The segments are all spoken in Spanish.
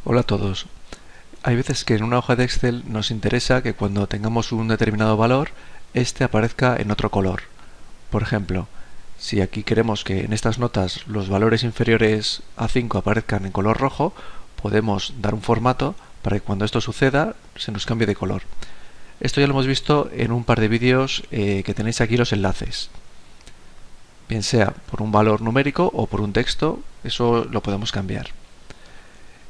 Hola a todos. Hay veces que en una hoja de Excel nos interesa que cuando tengamos un determinado valor, este aparezca en otro color. Por ejemplo, si aquí queremos que en estas notas los valores inferiores a 5 aparezcan en color rojo, podemos dar un formato para que cuando esto suceda se nos cambie de color. Esto ya lo hemos visto en un par de vídeos que tenéis aquí los enlaces. Bien sea por un valor numérico o por un texto, eso lo podemos cambiar.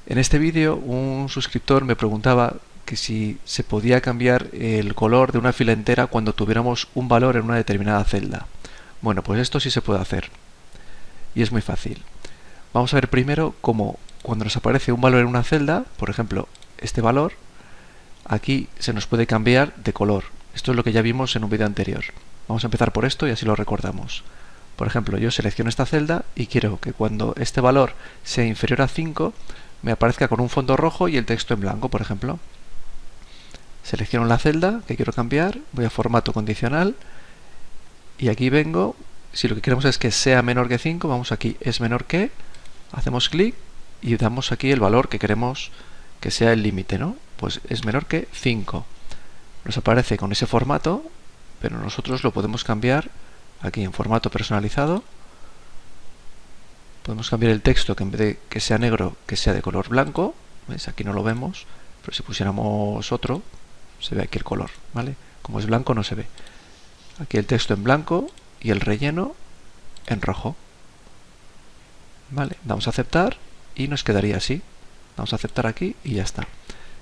En este vídeo un suscriptor me preguntaba que si se podía cambiar el color de una fila entera cuando tuviéramos un valor en una determinada celda. Bueno, pues esto sí se puede hacer. Y es muy fácil. Vamos a ver primero cómo cuando nos aparece un valor en una celda, por ejemplo, este valor, aquí se nos puede cambiar de color. Esto es lo que ya vimos en un vídeo anterior. Vamos a empezar por esto y así lo recordamos. Por ejemplo, yo selecciono esta celda y quiero que cuando este valor sea inferior a 5, me aparezca con un fondo rojo y el texto en blanco, por ejemplo. Selecciono la celda que quiero cambiar, voy a formato condicional y aquí vengo, si lo que queremos es que sea menor que 5, vamos aquí, es menor que, hacemos clic y damos aquí el valor que queremos que sea el límite, ¿no? Pues es menor que 5. Nos aparece con ese formato, pero nosotros lo podemos cambiar aquí en formato personalizado. Podemos cambiar el texto que en vez de que sea negro, que sea de color blanco. ¿Veis? Aquí no lo vemos, pero si pusiéramos otro, se ve aquí el color, ¿vale? Como es blanco no se ve. Aquí el texto en blanco y el relleno en rojo. ¿Vale? Damos a aceptar y nos quedaría así. Damos a aceptar aquí y ya está.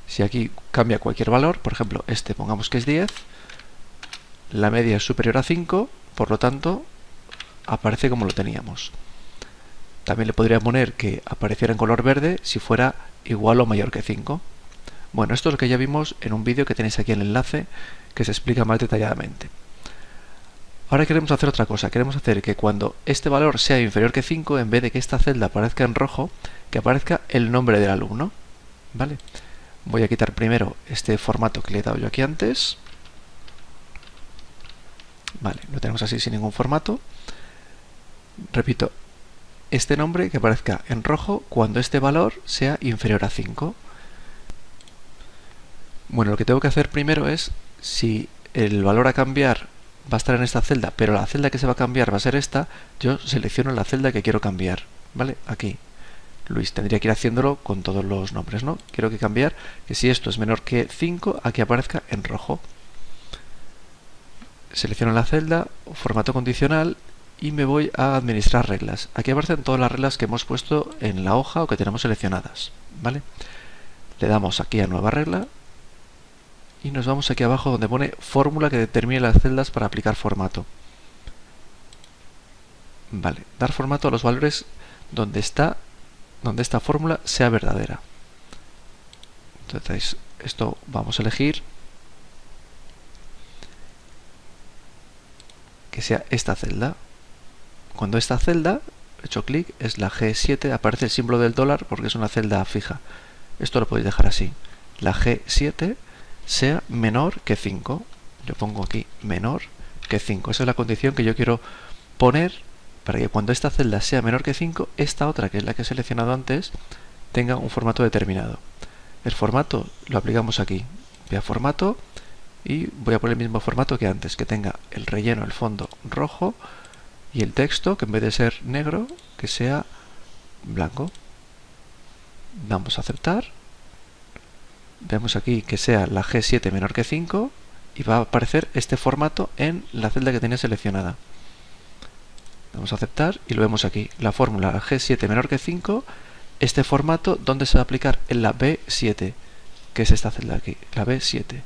Si aquí cambia cualquier valor, por ejemplo, este pongamos que es 10, la media es superior a 5, por lo tanto, aparece como lo teníamos. También le podría poner que apareciera en color verde si fuera igual o mayor que 5. Bueno, esto es lo que ya vimos en un vídeo que tenéis aquí en el enlace que se explica más detalladamente. Ahora queremos hacer otra cosa. Queremos hacer que cuando este valor sea inferior que 5, en vez de que esta celda aparezca en rojo, que aparezca el nombre del alumno. ¿Vale? Voy a quitar primero este formato que le he dado yo aquí antes. Vale, lo tenemos así sin ningún formato. Repito, este nombre que aparezca en rojo cuando este valor sea inferior a 5. Bueno, lo que tengo que hacer primero es, si el valor a cambiar va a estar en esta celda, pero la celda que se va a cambiar va a ser esta, yo selecciono la celda que quiero cambiar, ¿vale? Aquí. Luis, tendría que ir haciéndolo con todos los nombres, ¿no? Quiero que cambiar, que si esto es menor que 5, aquí aparezca en rojo. Selecciono la celda, formato condicional, y me voy a administrar reglas. Aquí aparecen todas las reglas que hemos puesto en la hoja o que tenemos seleccionadas, ¿vale? Le damos aquí a nueva regla y nos vamos aquí abajo donde pone fórmula que determine las celdas para aplicar formato. Vale, dar formato a los valores donde esta fórmula sea verdadera. Entonces, esto vamos a elegir que sea esta celda. Cuando esta celda, he hecho clic, es la G7, aparece el símbolo del dólar porque es una celda fija. Esto lo podéis dejar así. La G7 sea menor que 5. Yo pongo aquí menor que 5. Esa es la condición que yo quiero poner para que cuando esta celda sea menor que 5, esta otra, que es la que he seleccionado antes, tenga un formato determinado. El formato lo aplicamos aquí. Voy a formato y voy a poner el mismo formato que antes, que tenga el relleno, el fondo rojo, y el texto, que en vez de ser negro, que sea blanco. Damos a aceptar. Vemos aquí que sea la G7 menor que 5 y va a aparecer este formato en la celda que tenía seleccionada. Damos a aceptar y lo vemos aquí. La fórmula G7 menor que 5, este formato, ¿dónde se va a aplicar? En la B7, que es esta celda aquí, la B7.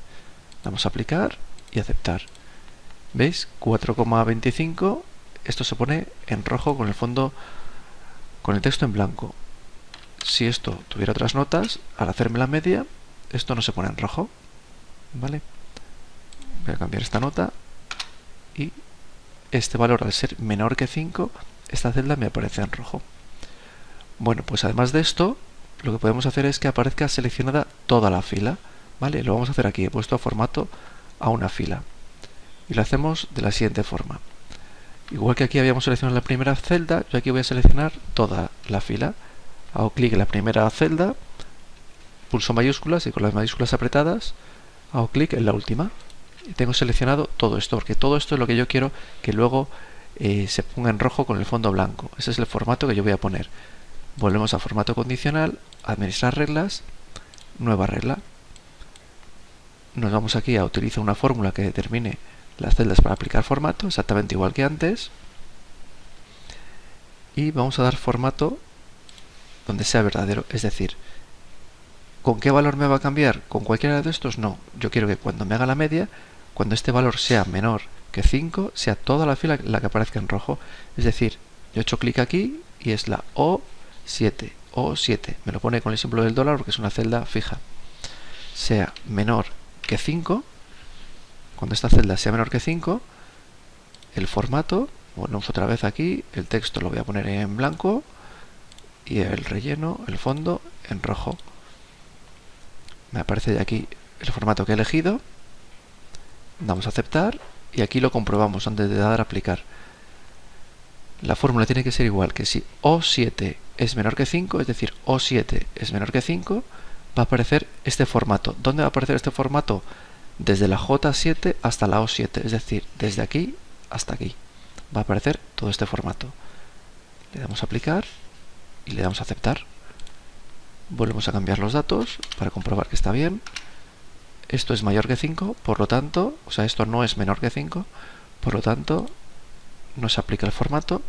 Damos a aplicar y aceptar. ¿Veis? 4,25. Esto se pone en rojo con el fondo, con el texto en blanco. Si esto tuviera otras notas, al hacerme la media, esto no se pone en rojo. ¿Vale? Voy a cambiar esta nota y este valor, al ser menor que 5, esta celda me aparece en rojo. Bueno, pues además de esto, lo que podemos hacer es que aparezca seleccionada toda la fila. ¿Vale? Lo vamos a hacer aquí. He puesto formato a una fila. Y lo hacemos de la siguiente forma. Igual que aquí habíamos seleccionado la primera celda, yo aquí voy a seleccionar toda la fila. Hago clic en la primera celda, pulso mayúsculas y con las mayúsculas apretadas hago clic en la última. Y tengo seleccionado todo esto, porque todo esto es lo que yo quiero que luego se ponga en rojo con el fondo blanco. Ese es el formato que yo voy a poner. Volvemos a formato condicional, administrar reglas, nueva regla. Nos vamos aquí a utilizar una fórmula que determine las celdas para aplicar formato, exactamente igual que antes. Y vamos a dar formato donde sea verdadero, es decir, ¿con qué valor me va a cambiar? ¿Con cualquiera de estos? No. Yo quiero que cuando me haga la media, cuando este valor sea menor que 5, sea toda la fila la que aparezca en rojo. Es decir, yo he hecho clic aquí y es la O7. O7. Me lo pone con el símbolo del dólar porque es una celda fija. Sea menor que 5. Cuando esta celda sea menor que 5, el formato, volvemos otra vez aquí, el texto lo voy a poner en blanco y el relleno, el fondo, en rojo. Me aparece de aquí el formato que he elegido. Damos a aceptar y aquí lo comprobamos antes de dar a aplicar. La fórmula tiene que ser igual que si O7 es menor que 5, es decir, O7 es menor que 5, va a aparecer este formato. ¿Dónde va a aparecer este formato? Desde la J7 hasta la O7, es decir, desde aquí hasta aquí. Va a aparecer todo este formato. Le damos a aplicar y le damos a aceptar. Volvemos a cambiar los datos para comprobar que está bien. Esto es mayor que 5, por lo tanto, o sea, esto no es menor que 5, por lo tanto, no se aplica el formato.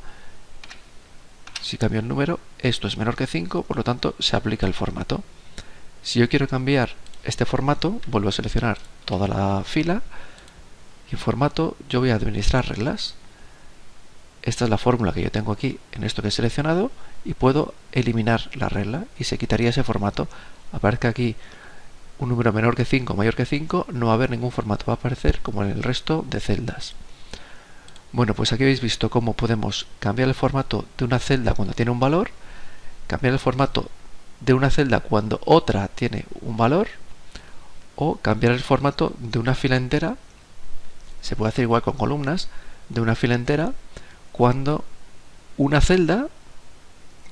Si cambio el número, esto es menor que 5, por lo tanto, se aplica el formato. Si yo quiero cambiar este formato, vuelvo a seleccionar toda la fila y en formato yo voy a administrar reglas. Esta es la fórmula que yo tengo aquí en esto que he seleccionado y puedo eliminar la regla y se quitaría ese formato. Aparezca aquí un número menor que 5, mayor que 5, no va a haber ningún formato, va a aparecer como en el resto de celdas. Bueno, pues aquí habéis visto cómo podemos cambiar el formato de una celda cuando tiene un valor, cambiar el formato de una celda cuando otra tiene un valor, o cambiar el formato de una fila entera, se puede hacer igual con columnas, de una fila entera cuando una celda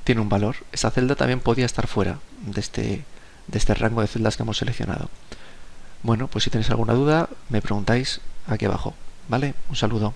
tiene un valor. Esa celda también podía estar fuera de este rango de celdas que hemos seleccionado. Bueno, pues si tenéis alguna duda, me preguntáis aquí abajo. ¿Vale? Un saludo.